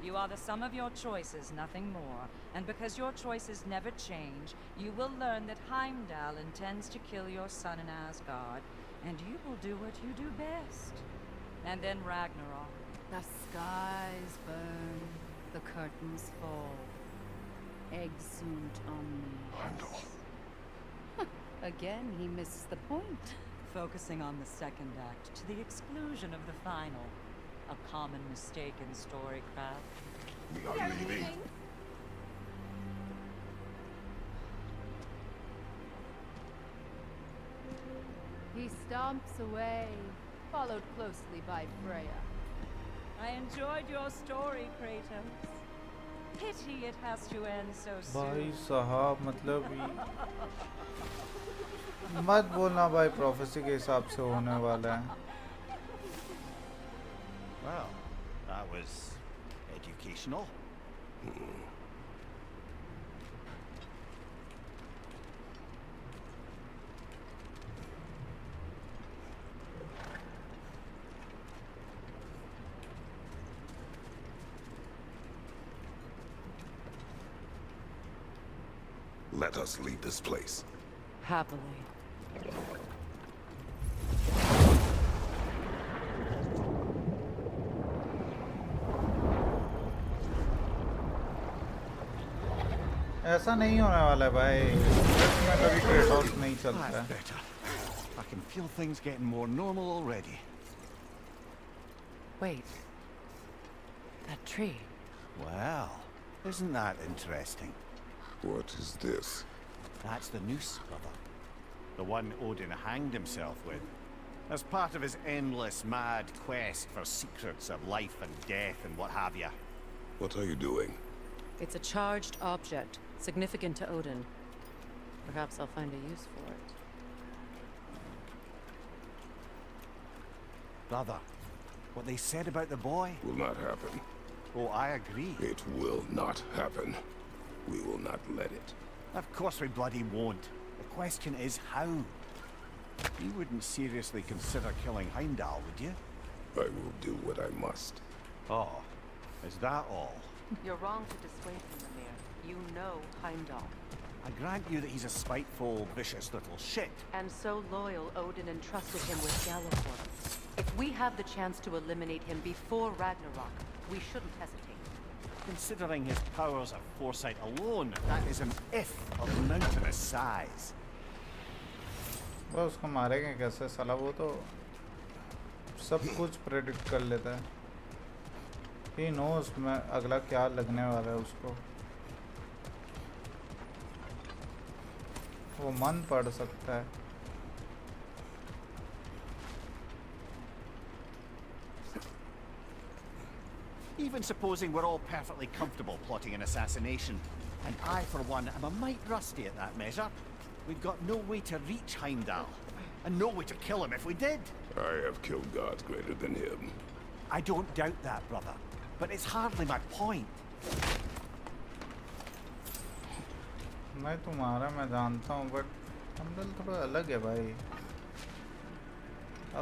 You are the sum of your choices, nothing more. And because your choices never change, you will learn that Heimdall intends to kill your son in Asgard, and you will do what you do best. And then Ragnarok. The skies burn, the curtains fall. Exunt omnes. Again, he misses the point. Focusing on the second act to the exclusion of the final. A common mistake in storycraft. We are leaving. He stomps away, followed closely by Freya. I enjoyed your story, Kratos. Pity it has to end so soon. भाई साहब मतलब मत बोलना भाई prophecy के हिसाब से होने वाला है. Well, that was educational. Let us leave this place. Happily. ऐसा नहीं होने वाला है भाई. इसमें कभी क्रेटोस नहीं चलता That's है. better. I can feel things getting more normal already. Wait. That tree. Well, isn't that interesting? What is this? That's the noose, brother. The one Odin hanged himself with. As part of his endless, mad quest for secrets of life and death and what have you. What are you doing? It's a charged object, significant to Odin. Perhaps I'll find a use for it. Brother, what they said about the boy? Will not happen. Oh, I agree. It will not happen. We will not let it. Of course we bloody won't. The question is how. You wouldn't seriously consider killing Heimdall, would you? I will do what I must. Oh, is that all? You're wrong to dissuade him, Mimir. You know Heimdall. I grant you that he's a spiteful, vicious little shit. And so loyal, Odin entrusted him with Geforve. If we have the chance to eliminate him before Ragnarok, we shouldn't hesitate. Considering his powers of foresight alone, that is an if of mountainous size. वो उसको मारेंगे कैसे साला. वो तो सब कुछ predict कर लेता है. He knows मैं अगला क्या लगने वाला है उसको. वो मन पढ़ सकता है. Even supposing we're all perfectly comfortable plotting an assassination, and I, for one, am a mite rusty at that measure, we've got no way to reach Heimdall, and no way to kill him if we did. I have killed gods greater than him. I don't doubt that, brother, but it's hardly my point. मैं तुम्हारा मैं जानता हूँ but हमदल थोड़ा अलग है भाई.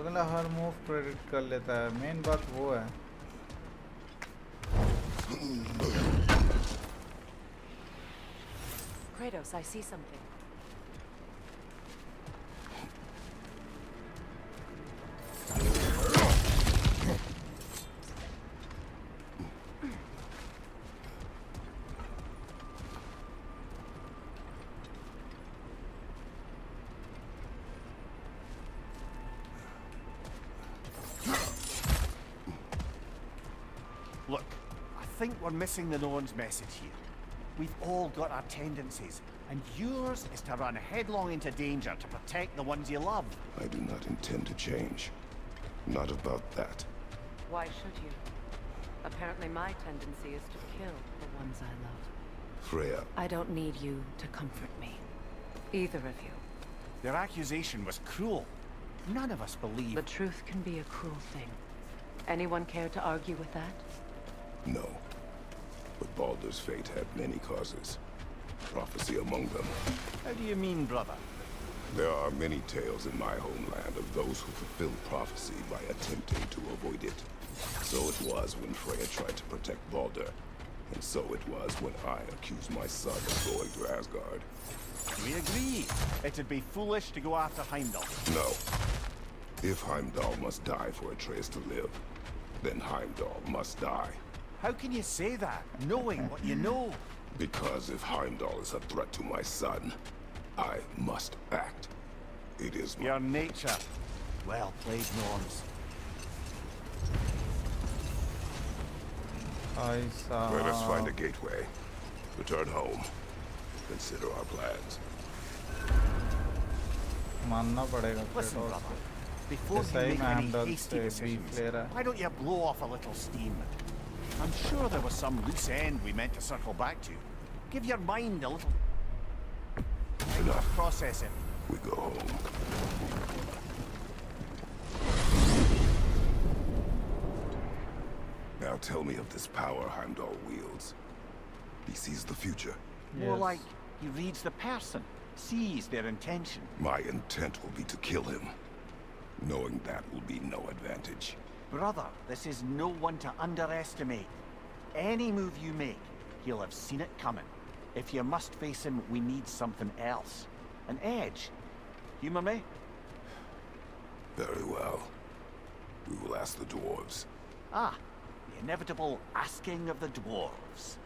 अगला हर मूव प्रेडिक्ट कर लेता है. मेन बात वो है. Kratos, I see something. Look, I think we're missing the Norn's message here. We've all got our tendencies, and yours is to run headlong into danger to protect the ones you love. I do not intend to change. Not about that. Why should you? Apparently my tendency is to kill the ones I love. Freya. I don't need you to comfort me. Either of you. Their accusation was cruel. None of us believe... The truth can be a cruel thing. Anyone care to argue with that? No. But Baldur's fate had many causes. Prophecy among them. How do you mean, brother? There are many tales in my homeland of those who fulfilled prophecy by attempting to avoid it. So it was when Freya tried to protect Baldur. And so it was when I accused my son of going to Asgard. We agree. It'd be foolish to go after Heimdall. No. If Heimdall must die for Atreus to live, then Heimdall must die. How can you say that, knowing what you know? Because if Heimdall is a threat to my son, I must act. It is your nature. Well played, Norns. Let us find a gateway. Return home. Consider our plans. मानना पड़ेगा. Listen, brother. Before you make any hasty decisions, why don't you blow off a little steam? I'm sure there was some loose end we meant to circle back to. Give your mind a little time to process it. We go home. Now tell me of this power Heimdall wields. He sees the future. More like he reads the person, sees their intention. My intent will be to kill him. Knowing that will be no advantage. Brother, this is no one to underestimate. Any move you make, he'll have seen it coming. If you must face him, we need something else. An edge. Humor me? Very well. We will ask the dwarves. Ah, the inevitable asking of the dwarves.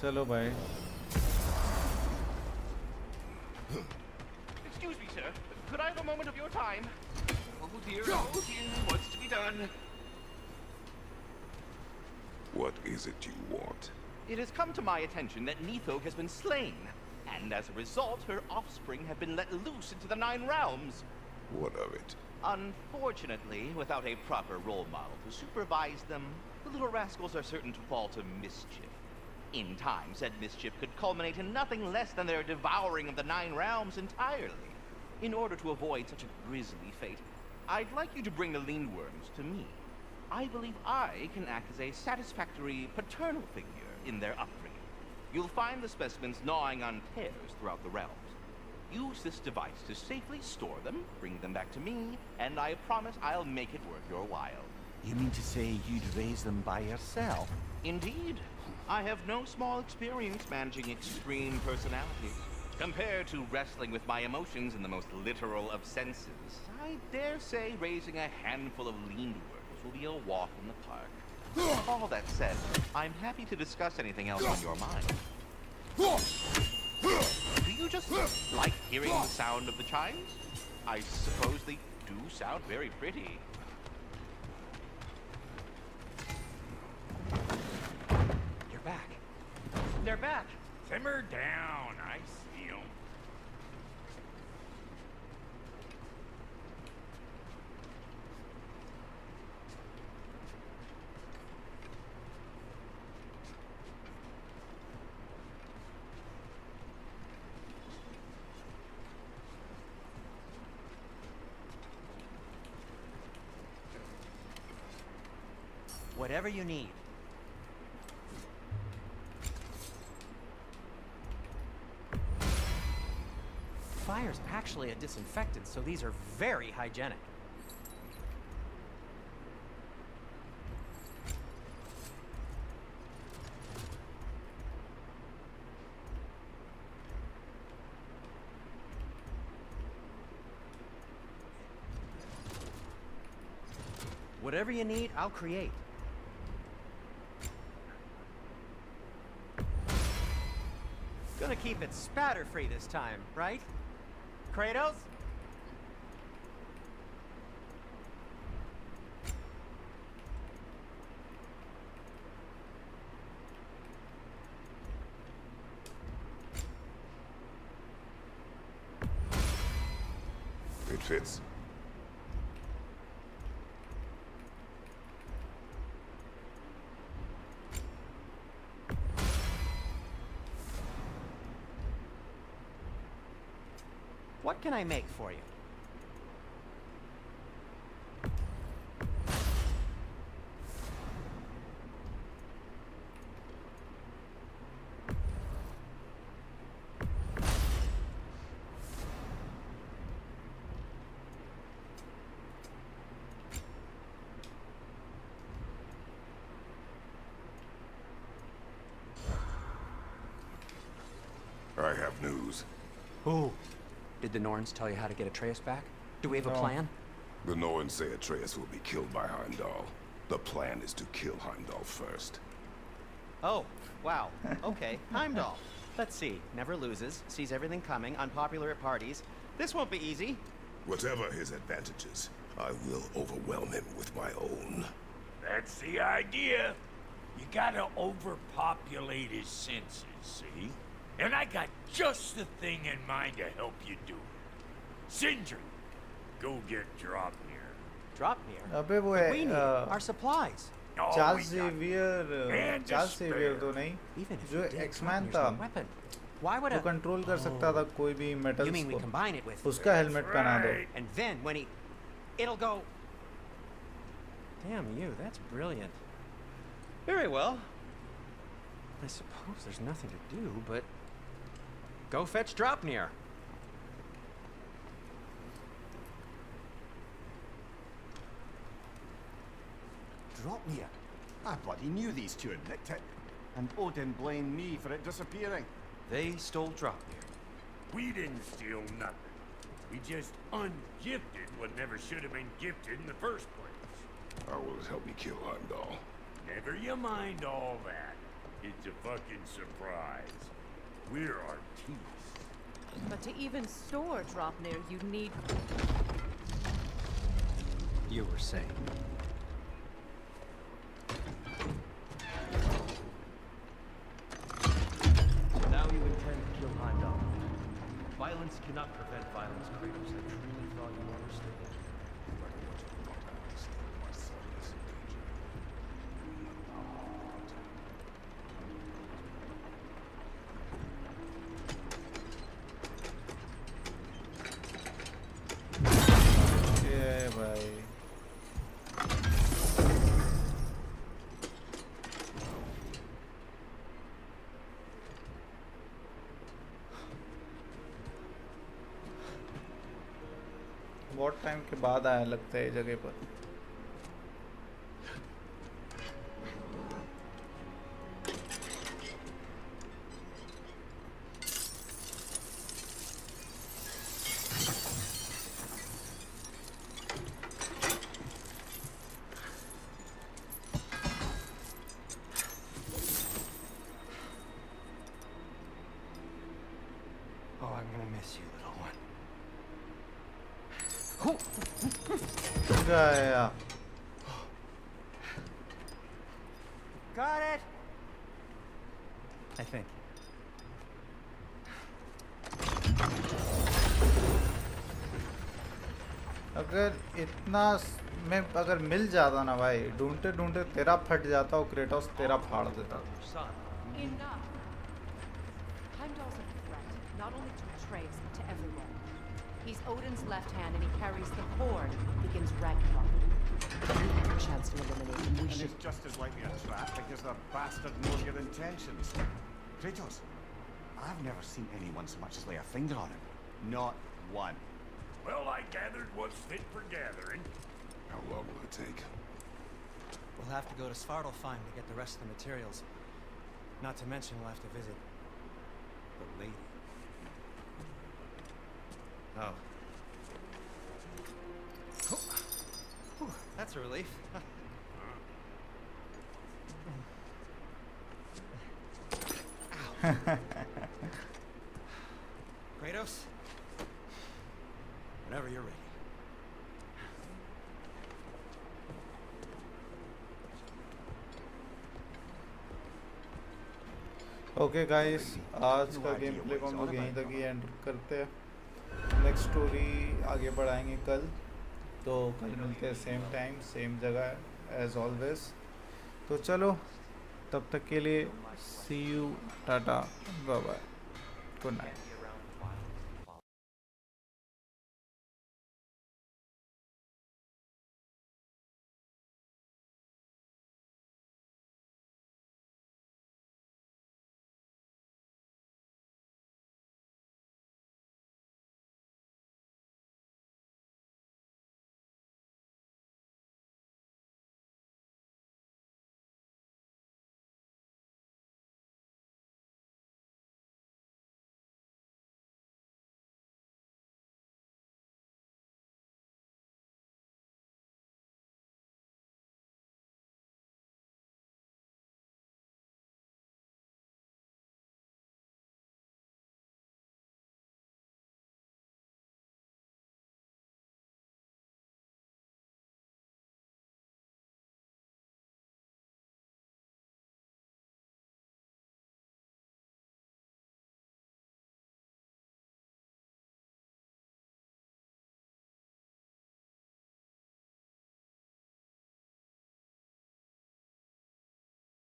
चलो भाई. Excuse me, sir. Could I have a moment of your time? Oh dear, what's to be done? What is it you want? It has come to my attention that Neithog has been slain, and as a result, her offspring have been let loose into the Nine Realms. What of it? Unfortunately, without a proper role model to supervise them, the little rascals are certain to fall to mischief. In time, said mischief could culminate in nothing less than their devouring of the Nine Realms entirely. In order to avoid such a grisly fate, I'd like you to bring the Lindworms to me. I believe I can act as a satisfactory paternal figure in their upbringing. You'll find the specimens gnawing on pears throughout the realms. Use this device to safely store them, bring them back to me, and I promise I'll make it worth your while. You mean to say you'd raise them by yourself? Indeed. I have no small experience managing extreme personalities. Compared to wrestling with my emotions in the most literal of senses, I dare say raising a handful of Lindworms will be a walk in the park. All that said, I'm happy to discuss anything else on your mind. Do you just like hearing the sound of the chimes? I suppose they do sound very pretty. You're back. They're back. Simmer down. I see 'em. Whatever you need. Fire's actually a disinfectant, so these are very hygienic. Whatever you need, I'll create. Gonna keep it spatter-free this time, right? Kratos? It fits. What can I make for you? I have news. Ooh. Did the Norns tell you how to get Atreus back? Do we have a plan? The Norns say Atreus will be killed by Heimdall. The plan is to kill Heimdall first. Oh, wow. Okay, Heimdall. Let's see. Never loses, sees everything coming, unpopular at parties. This won't be easy. Whatever his advantages, I will overwhelm him with my own. That's the idea. You gotta overpopulate his senses, see? And I got just the thing in mind to help you do it. Sindri, go get Dropnir. Dropnir? अबे वो We need है our supplies. Charles Xavier तो नहीं जो X Men था जो control कर सकता था कोई भी मेटल्स को उसका हेलमेट पहना दो And then when it'll go. Damn you, that's brilliant. Very well. I suppose there's nothing to do but go fetch Dropnir. Dropnir? I bloody knew these two had nicked it. And Odin blamed me for it disappearing. They stole Dropnir. We didn't steal nothing. We just ungifted what never should have been gifted in the first place. How will it help me kill Heimdall? Never you mind all that. It's a fucking surprise. We're artistes. But to even store Dropnir, you need... You were saying. So now you intend to kill Heimdall. Violence cannot prevent violence, Kratos. I truly thought you understood that. बहुत time के बाद आया लगता है जगह पर Oh, I'm gonna miss you, little one. Yeah. Got it. I think. अगर इतना मैं अगर मिल जाता ना भाई ढूंढते ढूंढते तेरा फट जाता और क्रेटोस तेरा फाड़ देता Enough. Heimdall's a threat, not only to Atreus, but to everyone. He's Odin's left hand and he carries the horde that begins Ragnarok. We have a chance to eliminate him. And it's just as likely a trap because the bastard knows your intentions. Kratos, I've never seen anyone so much as lay a finger on him. Not one. Well, I gathered what's fit for gathering. How long will it take? We'll have to go to Svartalfheim to get the rest of the materials. Not to mention we'll have to visit the lady. Oh. Whew, that's a relief. Kratos? Whenever you're ready. Okay guys, आज का game play को हम लोग यहीं तक ही and करते हैं। Next story आगे बढ़ाएंगे कल, तो कल मिलते हैं सेम टाइम सेम जगह एज ऑलवेज। तो चलो, तब तक के लिए see you, tata, bye bye, good night.